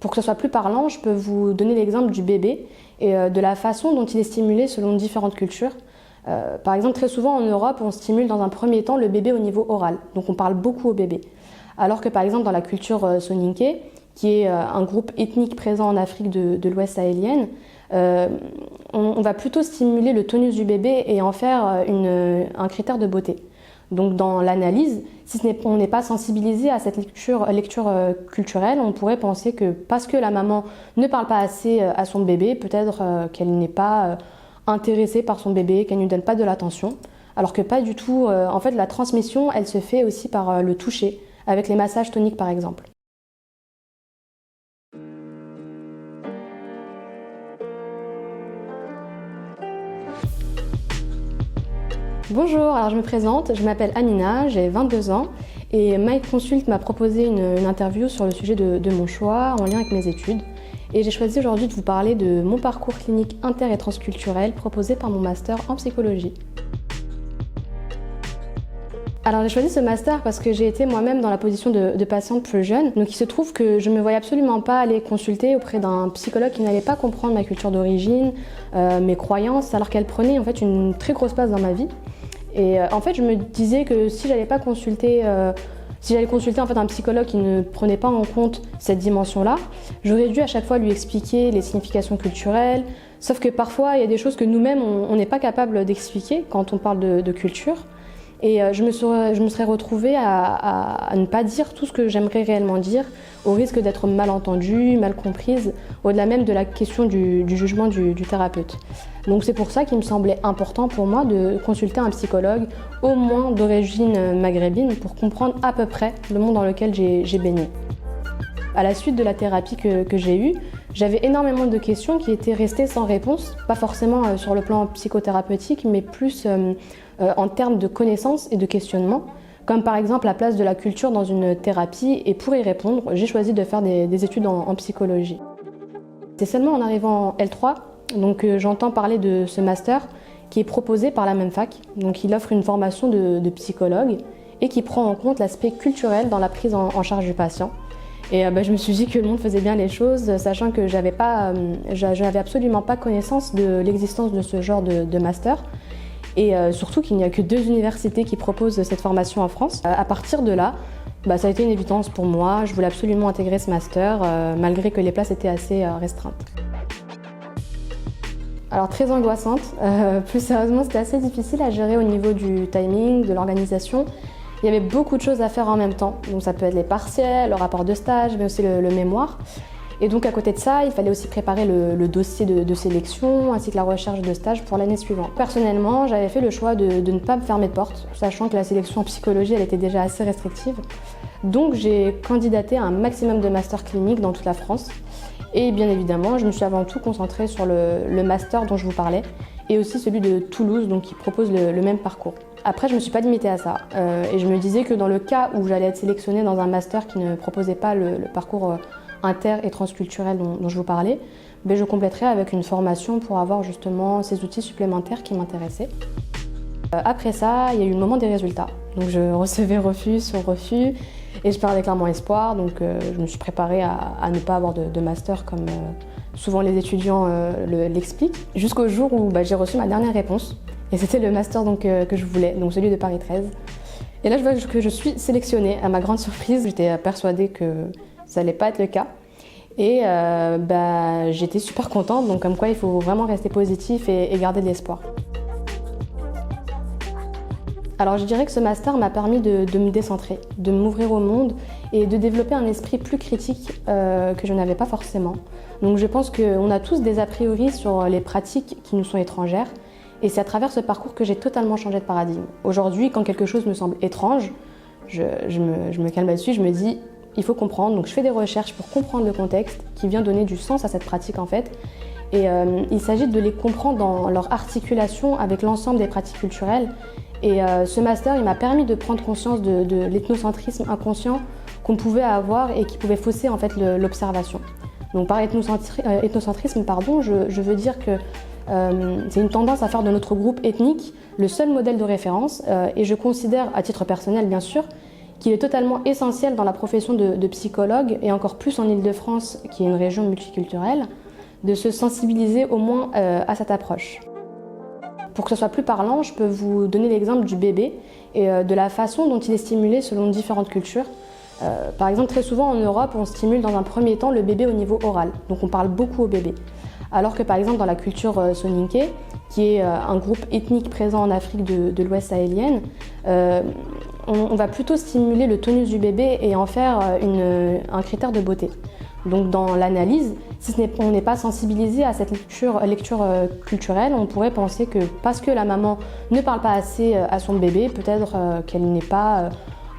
Pour que ce soit plus parlant, je peux vous donner l'exemple du bébé et de la façon dont il est stimulé selon différentes cultures. Par exemple, très souvent en Europe, on stimule dans un premier temps le bébé au niveau oral, donc on parle beaucoup au bébé. Alors que par exemple dans la culture soninké, qui est un groupe ethnique présent en Afrique de l'Ouest sahélienne, on va plutôt stimuler le tonus du bébé et en faire un critère de beauté. Donc dans l'analyse, si on n'est pas sensibilisé à cette lecture culturelle, on pourrait penser que parce que la maman ne parle pas assez à son bébé, peut-être qu'elle n'est pas intéressée par son bébé, qu'elle ne lui donne pas de l'attention, alors que pas du tout. En fait, la transmission, elle se fait aussi par le toucher, avec les massages toniques par exemple. Bonjour, alors je me présente, je m'appelle Amina, j'ai 22 ans et Mike Consult m'a proposé une interview sur le sujet de mon choix en lien avec mes études. Et j'ai choisi aujourd'hui de vous parler de mon parcours clinique inter- et transculturel proposé par mon master en psychologie. Alors j'ai choisi ce master parce que j'ai été moi-même dans la position de patiente plus jeune. Donc il se trouve que je ne me voyais absolument pas aller consulter auprès d'un psychologue qui n'allait pas comprendre ma culture d'origine, mes croyances, alors qu'elle prenait en fait une très grosse place dans ma vie. Et en fait je me disais que si j'allais consulter en fait un psychologue qui ne prenait pas en compte cette dimension-là, j'aurais dû à chaque fois lui expliquer les significations culturelles, sauf que parfois il y a des choses que nous-mêmes on n'est pas capable d'expliquer quand on parle de culture. Et je me serais retrouvée à ne pas dire tout ce que j'aimerais réellement dire, au risque d'être mal entendue, mal comprise, au-delà même de la question du jugement du thérapeute. Donc c'est pour ça qu'il me semblait important pour moi de consulter un psychologue, au moins d'origine maghrébine, pour comprendre à peu près le monde dans lequel j'ai baigné. À la suite de la thérapie que j'ai eue, j'avais énormément de questions qui étaient restées sans réponse, pas forcément sur le plan psychothérapeutique, mais plus en termes de connaissances et de questionnement, comme par exemple la place de la culture dans une thérapie, et pour y répondre, j'ai choisi de faire des études en psychologie. C'est seulement en arrivant en L3 donc, j'entends parler de ce master qui est proposé par la même fac, donc il offre une formation de psychologue et qui prend en compte l'aspect culturel dans la prise en charge du patient. Et je me suis dit que le monde faisait bien les choses, sachant que j'avais absolument pas connaissance de l'existence de ce genre de master. Et surtout qu'il n'y a que 2 universités qui proposent cette formation en France. À partir de là, ça a été une évidence pour moi. Je voulais absolument intégrer ce master, malgré que les places étaient assez restreintes. Alors très angoissante, plus sérieusement c'était assez difficile à gérer au niveau du timing, de l'organisation. Il y avait beaucoup de choses à faire en même temps, donc ça peut être les partiels, le rapport de stage, mais aussi le mémoire. Et donc à côté de ça, il fallait aussi préparer le dossier de sélection ainsi que la recherche de stage pour l'année suivante. Personnellement, j'avais fait le choix de ne pas me fermer de porte, sachant que la sélection en psychologie elle était déjà assez restrictive. Donc j'ai candidaté à un maximum de masters cliniques dans toute la France. Et bien évidemment, je me suis avant tout concentrée sur le master dont je vous parlais et aussi celui de Toulouse, donc qui propose le même parcours. Après, je ne me suis pas limitée à ça et je me disais que dans le cas où j'allais être sélectionnée dans un master qui ne proposait pas le parcours inter- et transculturel dont je vous parlais, je compléterais avec une formation pour avoir justement ces outils supplémentaires qui m'intéressaient. Après ça, il y a eu le moment des résultats. Donc je recevais refus sur refus et je perdais clairement espoir. Donc je me suis préparée à ne pas avoir de master comme souvent les étudiants l'expliquent. Jusqu'au jour où j'ai reçu ma dernière réponse. Et c'était le master que je voulais, donc celui de Paris 13. Et là, je vois que je suis sélectionnée. À ma grande surprise, j'étais persuadée que ça n'allait pas être le cas. Et j'étais super contente, donc comme quoi il faut vraiment rester positif et garder de l'espoir. Alors je dirais que ce master m'a permis de me décentrer, de m'ouvrir au monde et de développer un esprit plus critique que je n'avais pas forcément. Donc je pense qu'on a tous des a priori sur les pratiques qui nous sont étrangères. Et c'est à travers ce parcours que j'ai totalement changé de paradigme. Aujourd'hui, quand quelque chose me semble étrange, je me calme là-dessus, je me dis il faut comprendre. Donc je fais des recherches pour comprendre le contexte qui vient donner du sens à cette pratique en fait. Et il s'agit de les comprendre dans leur articulation avec l'ensemble des pratiques culturelles. Et ce master, il m'a permis de prendre conscience de l'ethnocentrisme inconscient qu'on pouvait avoir et qui pouvait fausser en fait l'observation. Donc par ethnocentrisme, je veux dire que c'est une tendance à faire de notre groupe ethnique le seul modèle de référence et je considère, à titre personnel bien sûr, qu'il est totalement essentiel dans la profession de psychologue, et encore plus en Île-de-France, qui est une région multiculturelle, de se sensibiliser au moins à cette approche. Pour que ce soit plus parlant, je peux vous donner l'exemple du bébé et de la façon dont il est stimulé selon différentes cultures. Par exemple, très souvent en Europe, on stimule dans un premier temps le bébé au niveau oral, donc on parle beaucoup au bébé. Alors que par exemple dans la culture soninké, qui est un groupe ethnique présent en Afrique de l'Ouest sahélienne, on va plutôt stimuler le tonus du bébé et en faire un critère de beauté. Donc dans l'analyse, si on n'est pas sensibilisé à cette lecture culturelle, on pourrait penser que parce que la maman ne parle pas assez à son bébé, peut-être qu'elle n'est pas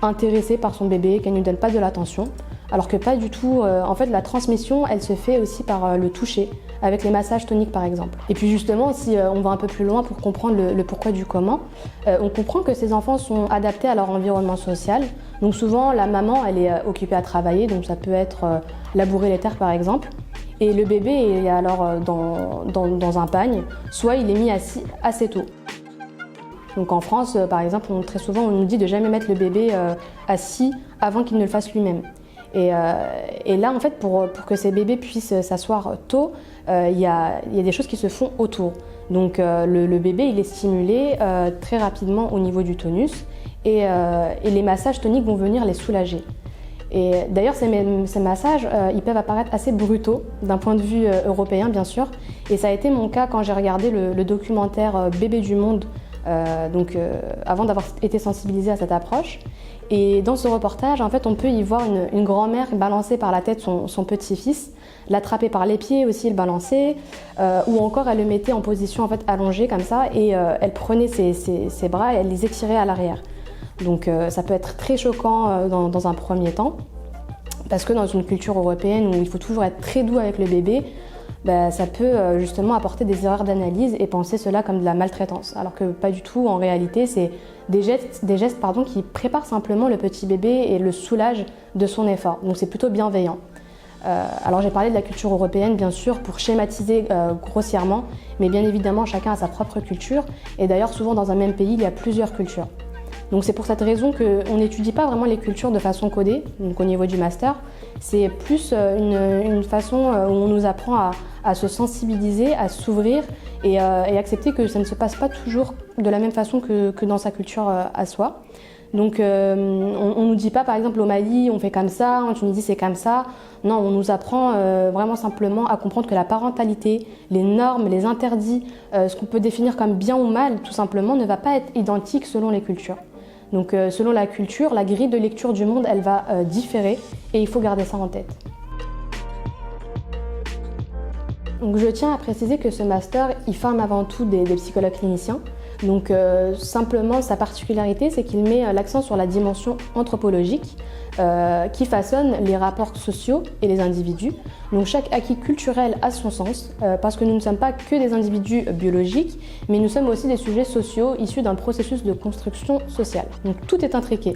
intéressée par son bébé, qu'elle ne lui donne pas de l'attention, alors que pas du tout. En fait, la transmission, elle se fait aussi par le toucher, avec les massages toniques par exemple. Et puis justement, si on va un peu plus loin pour comprendre le pourquoi du comment, on comprend que ces enfants sont adaptés à leur environnement social. Donc souvent, la maman, elle est occupée à travailler, donc ça peut être labourer les terres par exemple. Et le bébé est alors dans un pagne, soit il est mis assis assez tôt. Donc en France, par exemple, très souvent, on nous dit de jamais mettre le bébé assis avant qu'il ne le fasse lui-même. Et là, en fait, pour que ces bébés puissent s'asseoir tôt, il y a des choses qui se font autour. Donc le bébé, il est stimulé très rapidement au niveau du tonus et les massages toniques vont venir les soulager. Et d'ailleurs, ces massages, ils peuvent apparaître assez brutaux d'un point de vue européen, bien sûr. Et ça a été mon cas quand j'ai regardé le documentaire Bébé du monde, avant d'avoir été sensibilisée à cette approche. Et dans ce reportage, en fait, on peut y voir une grand-mère balancer par la tête son petit-fils, l'attraper par les pieds aussi, le balancer, ou encore elle le mettait en position en fait, allongée comme ça, et elle prenait ses bras et elle les étirait à l'arrière. Donc ça peut être très choquant dans un premier temps, parce que dans une culture européenne où il faut toujours être très doux avec le bébé, ça peut justement apporter des erreurs d'analyse et penser cela comme de la maltraitance, alors que pas du tout. En réalité, c'est des gestes qui préparent simplement le petit bébé et le soulagent de son effort. Donc c'est plutôt bienveillant. Alors j'ai parlé de la culture européenne, bien sûr, pour schématiser grossièrement, mais bien évidemment, chacun a sa propre culture. Et d'ailleurs, souvent dans un même pays, il y a plusieurs cultures. Donc c'est pour cette raison qu'on n'étudie pas vraiment les cultures de façon codée, donc au niveau du master. C'est plus une façon où on nous apprend à se sensibiliser, à s'ouvrir et accepter que ça ne se passe pas toujours de la même façon que dans sa culture à soi. Donc on nous dit pas par exemple au Mali on fait comme ça, en Tunisie c'est comme ça. Non, on nous apprend vraiment simplement à comprendre que la parentalité, les normes, les interdits, ce qu'on peut définir comme bien ou mal tout simplement ne va pas être identique selon les cultures. Donc selon la culture, la grille de lecture du monde, elle va différer et il faut garder ça en tête. Donc je tiens à préciser que ce master, il forme avant tout des psychologues cliniciens. Donc simplement, sa particularité, c'est qu'il met l'accent sur la dimension anthropologique qui façonne les rapports sociaux et les individus. Donc chaque acquis culturel a son sens parce que nous ne sommes pas que des individus biologiques, mais nous sommes aussi des sujets sociaux issus d'un processus de construction sociale. Donc tout est intriqué.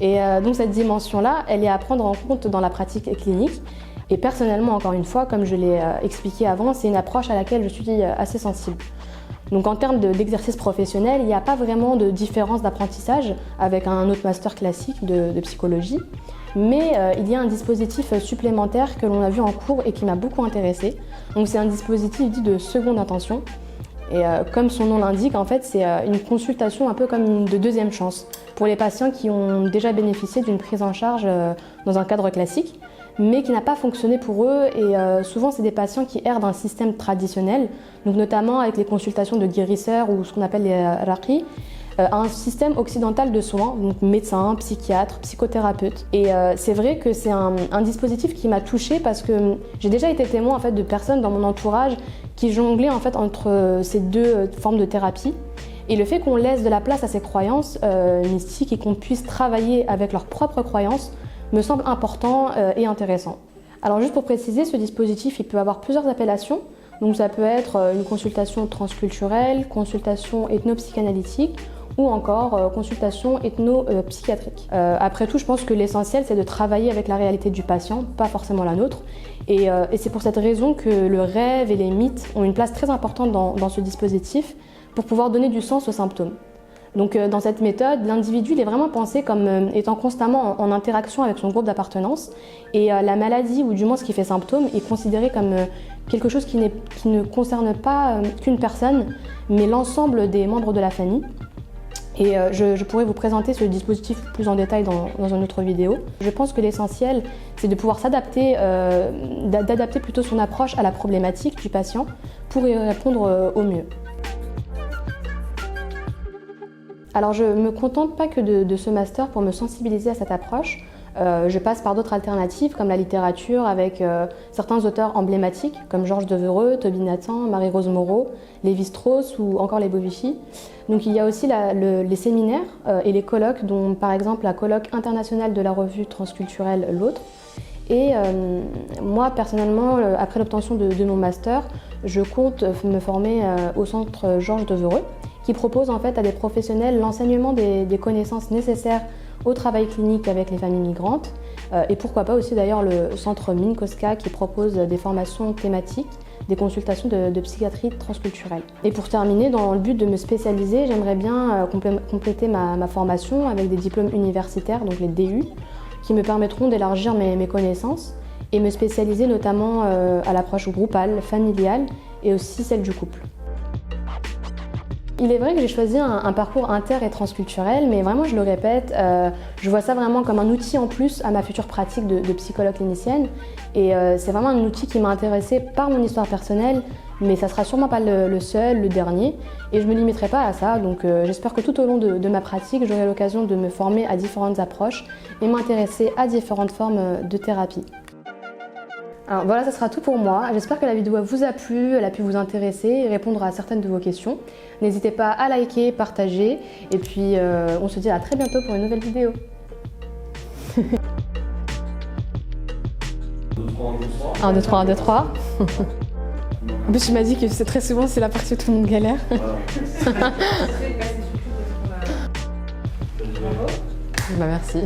Et donc cette dimension-là, elle est à prendre en compte dans la pratique clinique. Et personnellement, encore une fois, comme je l'ai expliqué avant, c'est une approche à laquelle je suis assez sensible. Donc en termes d'exercice professionnel, il n'y a pas vraiment de différence d'apprentissage avec un autre master classique de psychologie, mais il y a un dispositif supplémentaire que l'on a vu en cours et qui m'a beaucoup intéressée. Donc c'est un dispositif dit de seconde intention. Et comme son nom l'indique, en fait, c'est une consultation un peu comme une de deuxième chance pour les patients qui ont déjà bénéficié d'une prise en charge dans un cadre classique, mais qui n'a pas fonctionné pour eux. Et souvent, c'est des patients qui errent d'un système traditionnel, donc notamment avec les consultations de guérisseurs ou ce qu'on appelle les raqis, un système occidental de soins, donc médecins, psychiatres, psychothérapeutes. Et c'est vrai que c'est un dispositif qui m'a touchée parce que j'ai déjà été témoin en fait, de personnes dans mon entourage qui jonglaient en fait, entre ces deux formes de thérapie. Et le fait qu'on laisse de la place à ces croyances mystiques et qu'on puisse travailler avec leurs propres croyances me semble important et intéressant. Alors juste pour préciser, ce dispositif il peut avoir plusieurs appellations. Donc ça peut être une consultation transculturelle, consultation ethno-psychanalytique ou encore consultation ethno-psychiatrique. Après tout, je pense que l'essentiel c'est de travailler avec la réalité du patient, pas forcément la nôtre. Et c'est pour cette raison que le rêve et les mythes ont une place très importante dans ce dispositif pour pouvoir donner du sens aux symptômes. Donc dans cette méthode, l'individu il est vraiment pensé comme étant constamment en interaction avec son groupe d'appartenance et la maladie ou du moins ce qui fait symptôme est considéré comme quelque chose qui ne concerne pas qu'une personne mais l'ensemble des membres de la famille. Et je pourrais vous présenter ce dispositif plus en détail dans une autre vidéo. Je pense que l'essentiel, c'est de pouvoir s'adapter, d'adapter plutôt son approche à la problématique du patient pour y répondre au mieux. Alors je ne me contente pas que de ce master pour me sensibiliser à cette approche. Je passe par d'autres alternatives comme la littérature avec certains auteurs emblématiques comme Georges Devereux, Toby Nathan, Marie-Rose Moreau, Lévi-Strauss ou encore les Bovici. Donc il y a aussi les séminaires et les colloques dont par exemple la colloque internationale de la revue transculturelle L'Autre. Et moi personnellement, après l'obtention de mon master, je compte me former au centre Georges Devereux qui propose en fait à des professionnels l'enseignement des connaissances nécessaires au travail clinique avec les familles migrantes et pourquoi pas aussi d'ailleurs le centre Minkoska qui propose des formations thématiques, des consultations de psychiatrie transculturelle. Et pour terminer, dans le but de me spécialiser, j'aimerais bien compléter ma formation avec des diplômes universitaires, donc les DU, qui me permettront d'élargir mes connaissances et me spécialiser notamment à l'approche groupale, familiale et aussi celle du couple. Il est vrai que j'ai choisi un parcours inter et transculturel, mais vraiment je le répète, je vois ça vraiment comme un outil en plus à ma future pratique de psychologue clinicienne. Et c'est vraiment un outil qui m'a intéressée par mon histoire personnelle, mais ça sera sûrement pas le seul, le dernier. Et je me limiterai pas à ça, donc j'espère que tout au long de ma pratique, j'aurai l'occasion de me former à différentes approches et m'intéresser à différentes formes de thérapie. Alors voilà, ça sera tout pour moi. J'espère que la vidéo vous a plu, elle a pu vous intéresser et répondre à certaines de vos questions. N'hésitez pas à liker, partager et puis on se dit à très bientôt pour une nouvelle vidéo. 1, 2, 3, 1, 2, 3. En plus, tu m'as dit que c'est très souvent c'est la partie où tout le monde galère. Bah merci.